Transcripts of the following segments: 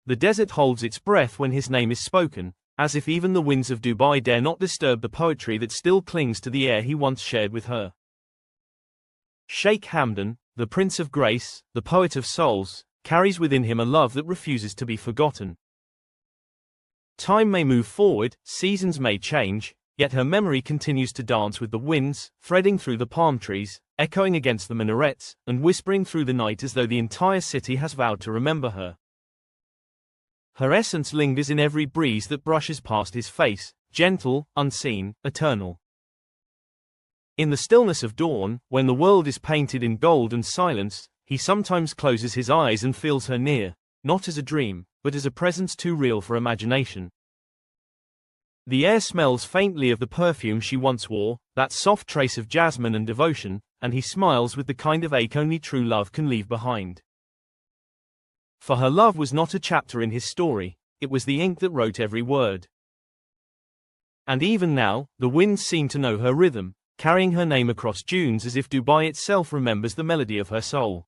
The desert holds its breath when his name is spoken, as if even the winds of Dubai dare not disturb the poetry that still clings to the air he once shared with her. Sheikh Hamdan, the Prince of Grace, the poet of souls, carries within him a love that refuses to be forgotten. Time may move forward, seasons may change, yet her memory continues to dance with the winds, threading through the palm trees, echoing against the minarets, and whispering through the night as though the entire city has vowed to remember her. Her essence lingers in every breeze that brushes past his face, gentle, unseen, eternal. In the stillness of dawn, when the world is painted in gold and silence, he sometimes closes his eyes and feels her near, not as a dream, but as a presence too real for imagination. The air smells faintly of the perfume she once wore, that soft trace of jasmine and devotion, and he smiles with the kind of ache only true love can leave behind. For her love was not a chapter in his story, it was the ink that wrote every word. And even now, the winds seem to know her rhythm, carrying her name across dunes as if Dubai itself remembers the melody of her soul.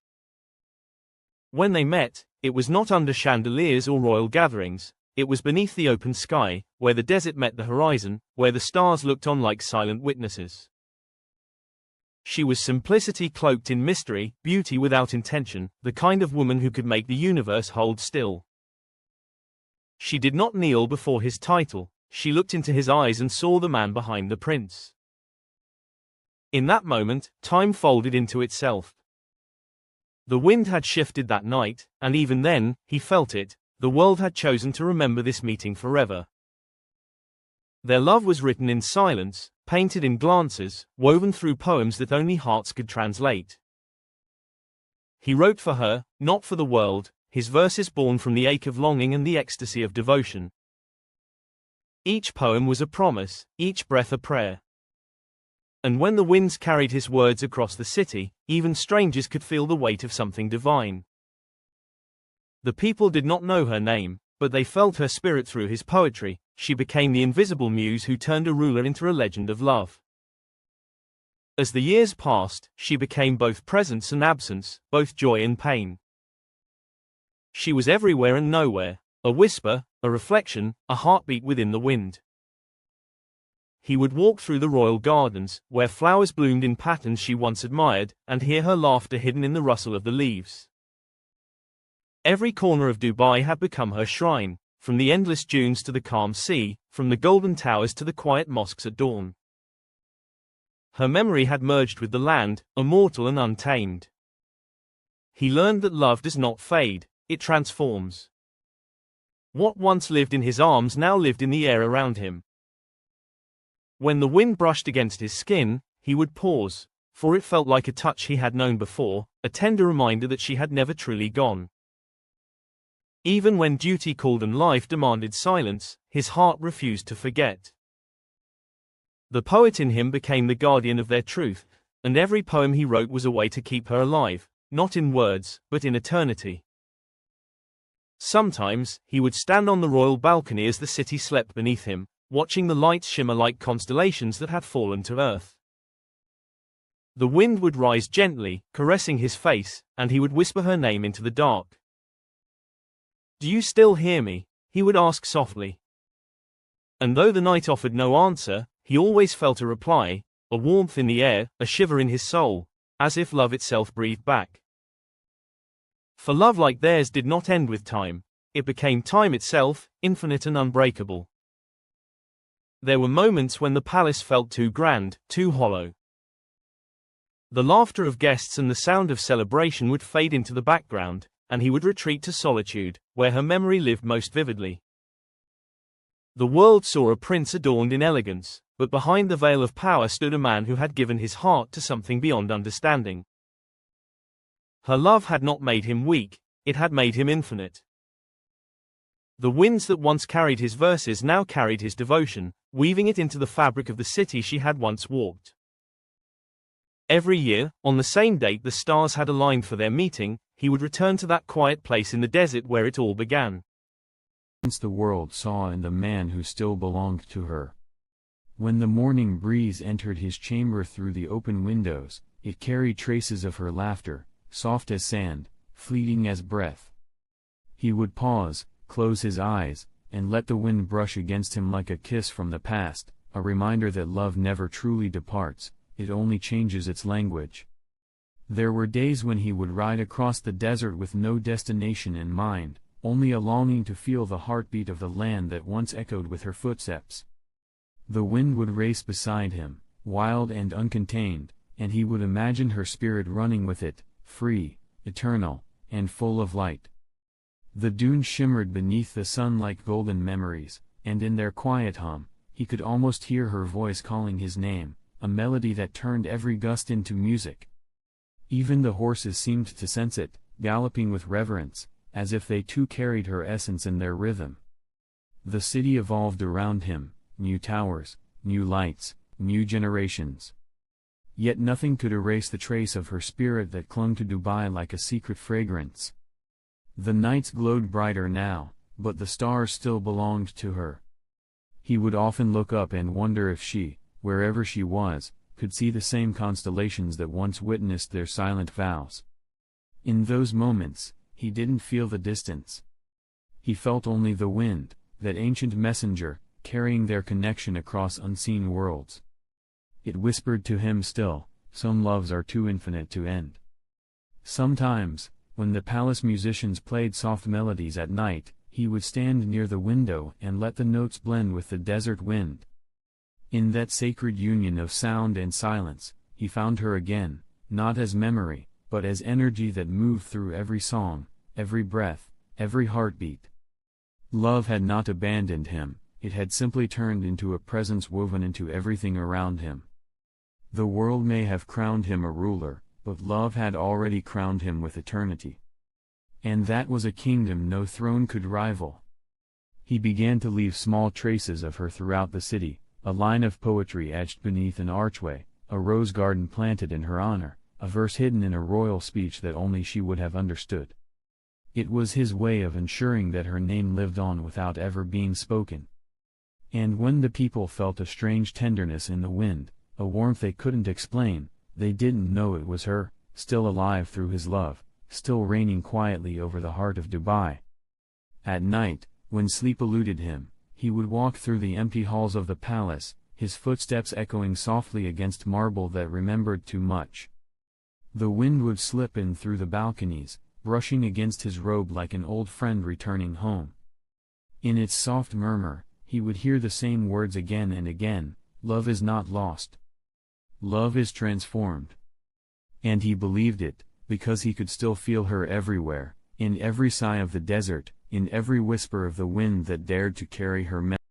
When they met, it was not under chandeliers or royal gatherings, it was beneath the open sky, where the desert met the horizon, where the stars looked on like silent witnesses. She was simplicity cloaked in mystery, beauty without intention, the kind of woman who could make the universe hold still. She did not kneel before his title, she looked into his eyes and saw the man behind the prince. In that moment, time folded into itself. The wind had shifted that night, and even then, he felt it, the world had chosen to remember this meeting forever. Their love was written in silence, painted in glances, woven through poems that only hearts could translate. He wrote for her, not for the world, his verses born from the ache of longing and the ecstasy of devotion. Each poem was a promise, each breath a prayer. And when the winds carried his words across the city, even strangers could feel the weight of something divine. The people did not know her name, but they felt her spirit through his poetry. She became the invisible muse who turned a ruler into a legend of love. As the years passed, she became both presence and absence, both joy and pain. She was everywhere and nowhere, a whisper, a reflection, a heartbeat within the wind. He would walk through the royal gardens, where flowers bloomed in patterns she once admired, and hear her laughter hidden in the rustle of the leaves. Every corner of Dubai had become her shrine, from the endless dunes to the calm sea, from the golden towers to the quiet mosques at dawn. Her memory had merged with the land, immortal and untamed. He learned that love does not fade, it transforms. What once lived in his arms now lived in the air around him. When the wind brushed against his skin, he would pause, for it felt like a touch he had known before, a tender reminder that she had never truly gone. Even when duty called and life demanded silence, his heart refused to forget. The poet in him became the guardian of their truth, and every poem he wrote was a way to keep her alive, not in words, but in eternity. Sometimes, he would stand on the royal balcony as the city slept beneath him, watching the lights shimmer like constellations that had fallen to earth. The wind would rise gently, caressing his face, and he would whisper her name into the dark. "Do you still hear me?" he would ask softly. And though the night offered no answer, he always felt a reply, a warmth in the air, a shiver in his soul, as if love itself breathed back. For love like theirs did not end with time, it became time itself, infinite and unbreakable. There were moments when the palace felt too grand, too hollow. The laughter of guests and the sound of celebration would fade into the background, and he would retreat to solitude, where her memory lived most vividly. The world saw a prince adorned in elegance, but behind the veil of power stood a man who had given his heart to something beyond understanding. Her love had not made him weak, it had made him infinite. The winds that once carried his verses now carried his devotion, weaving it into the fabric of the city she had once walked. Every year, on the same date the stars had aligned for their meeting, he would return to that quiet place in the desert where it all began. Once the world saw in the man who still belonged to her. When the morning breeze entered his chamber through the open windows, it carried traces of her laughter, soft as sand, fleeting as breath. He would pause, close his eyes, and let the wind brush against him like a kiss from the past, a reminder that love never truly departs, it only changes its language. There were days when he would ride across the desert with no destination in mind, only a longing to feel the heartbeat of the land that once echoed with her footsteps. The wind would race beside him, wild and uncontained, and he would imagine her spirit running with it, free, eternal, and full of light. The dunes shimmered beneath the sun like golden memories, and in their quiet hum, he could almost hear her voice calling his name, a melody that turned every gust into music. Even the horses seemed to sense it, galloping with reverence, as if they too carried her essence in their rhythm. The city evolved around him, new towers, new lights, new generations. Yet nothing could erase the trace of her spirit that clung to Dubai like a secret fragrance. The nights glowed brighter now, but the stars still belonged to her. He would often look up and wonder if she, wherever she was, could see the same constellations that once witnessed their silent vows. In those moments, he didn't feel the distance. He felt only the wind, that ancient messenger, carrying their connection across unseen worlds. It whispered to him still, some loves are too infinite to end. Sometimes, when the palace musicians played soft melodies at night, he would stand near the window and let the notes blend with the desert wind. In that sacred union of sound and silence, he found her again, not as memory, but as energy that moved through every song, every breath, every heartbeat. Love had not abandoned him, it had simply turned into a presence woven into everything around him. The world may have crowned him a ruler, but love had already crowned him with eternity. And that was a kingdom no throne could rival. He began to leave small traces of her throughout the city, a line of poetry etched beneath an archway, a rose garden planted in her honor, a verse hidden in a royal speech that only she would have understood. It was his way of ensuring that her name lived on without ever being spoken. And when the people felt a strange tenderness in the wind, a warmth they couldn't explain, they didn't know it was her, still alive through his love, still reigning quietly over the heart of Dubai. At night, when sleep eluded him, he would walk through the empty halls of the palace, his footsteps echoing softly against marble that remembered too much. The wind would slip in through the balconies, brushing against his robe like an old friend returning home. In its soft murmur, he would hear the same words again and again, love is not lost. Love is transformed. And he believed it, because he could still feel her everywhere, in every sigh of the desert, in every whisper of the wind that dared to carry her